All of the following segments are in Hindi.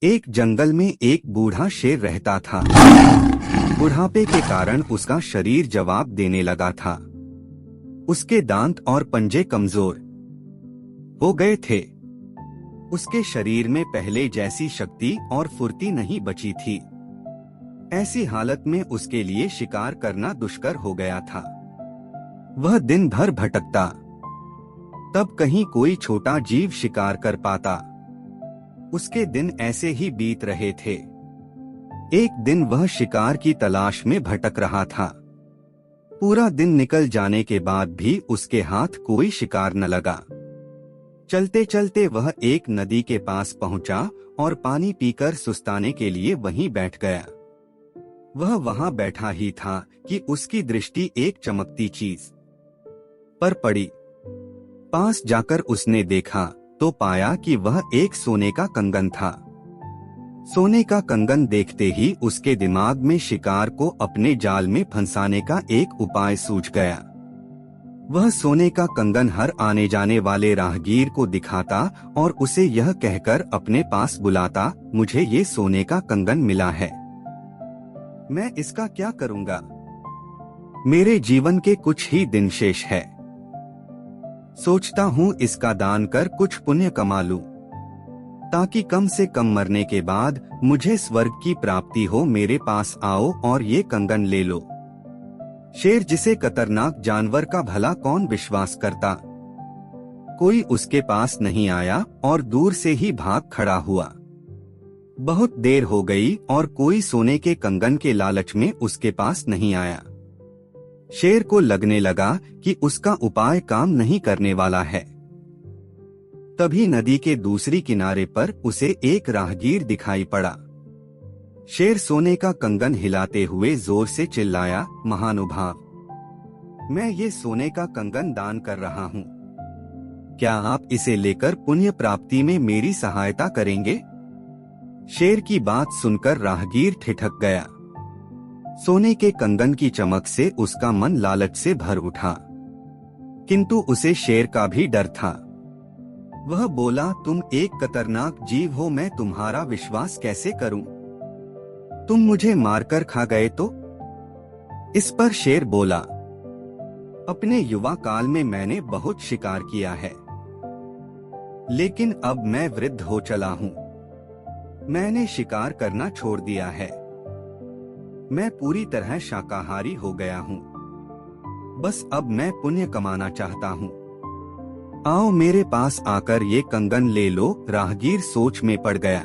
एक जंगल में एक बूढ़ा शेर रहता था। बुढ़ापे के कारण उसका शरीर जवाब देने लगा था। उसके दांत और पंजे कमजोर हो गए थे। उसके शरीर में पहले जैसी शक्ति और फुर्ती नहीं बची थी। ऐसी हालत में उसके लिए शिकार करना दुष्कर हो गया था। वह दिन भर भटकता, तब कहीं कोई छोटा जीव शिकार कर पाता। उसके दिन ऐसे ही बीत रहे थे। एक दिन वह शिकार की तलाश में भटक रहा था। पूरा दिन निकल जाने के बाद भी उसके हाथ कोई शिकार न लगा। चलते चलते वह एक नदी के पास पहुंचा और पानी पीकर सुस्ताने के लिए वहीं बैठ गया। वह वहां बैठा ही था कि उसकी दृष्टि एक चमकती चीज पर पड़ी। पास जाकर उसने देखा तो पाया कि वह एक सोने का कंगन था। सोने का कंगन देखते ही उसके दिमाग में शिकार को अपने जाल में फंसाने का एक उपाय सूझ गया। वह सोने का कंगन हर आने जाने वाले राहगीर को दिखाता और उसे यह कहकर अपने पास बुलाता, मुझे ये सोने का कंगन मिला है, मैं इसका क्या करूंगा? मेरे जीवन के कुछ ही दिन शेष है। सोचता हूँ इसका दान कर कुछ पुण्य कमा लूं, ताकि कम से कम मरने के बाद मुझे स्वर्ग की प्राप्ति हो। मेरे पास आओ और ये कंगन ले लो। शेर जिसे खतरनाक जानवर का भला कौन विश्वास करता। कोई उसके पास नहीं आया और दूर से ही भाग खड़ा हुआ। बहुत देर हो गई और कोई सोने के कंगन के लालच में उसके पास नहीं आया। शेर को लगने लगा कि उसका उपाय काम नहीं करने वाला है। तभी नदी के दूसरी किनारे पर उसे एक राहगीर दिखाई पड़ा। शेर सोने का कंगन हिलाते हुए जोर से चिल्लाया, महानुभाव, मैं ये सोने का कंगन दान कर रहा हूँ। क्या आप इसे लेकर पुण्य प्राप्ति में मेरी सहायता करेंगे? शेर की बात सुनकर राहगीर ठिठक गया। सोने के कंगन की चमक से उसका मन लालच से भर उठा, किंतु उसे शेर का भी डर था। वह बोला, तुम एक खतरनाक जीव हो, मैं तुम्हारा विश्वास कैसे करूं? तुम मुझे मारकर खा गए तो? इस पर शेर बोला, अपने युवा काल में मैंने बहुत शिकार किया है, लेकिन अब मैं वृद्ध हो चला हूं। मैंने शिकार करना छोड़ दिया है। मैं पूरी तरह शाकाहारी हो गया हूँ। बस अब मैं पुण्य कमाना चाहता हूँ। आओ मेरे पास आकर ये कंगन ले लो। राहगीर सोच में पड़ गया,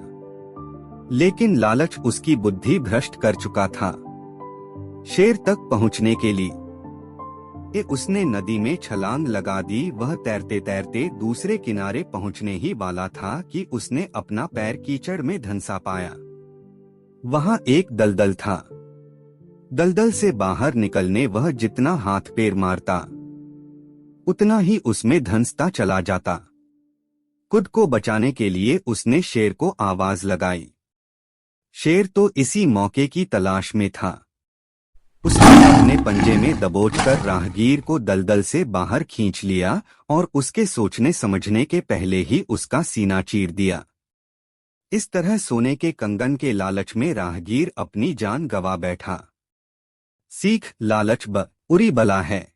लेकिन लालच उसकी बुद्धि भ्रष्ट कर चुका था। शेर तक पहुँचने के लिए उसने नदी में छलांग लगा दी। वह तैरते तैरते दूसरे किनारे पहुँचने ही वाला था कि उसने अपना पैर कीचड़ में धंसा पाया। वहाँ एक दलदल था। दलदल से बाहर निकलने वह जितना हाथ पैर मारता, उतना ही उसमें धंसता चला जाता। खुद को बचाने के लिए उसने शेर को आवाज लगाई। शेर तो इसी मौके की तलाश में था। उसने अपने पंजे में दबोचकर राहगीर को दलदल से बाहर खींच लिया और उसके सोचने समझने के पहले ही उसका सीना चीर दिया। इस तरह सोने के कंगन के लालच में राहगीर अपनी जान गंवा बैठा। सीख, लालच बुरी बला है।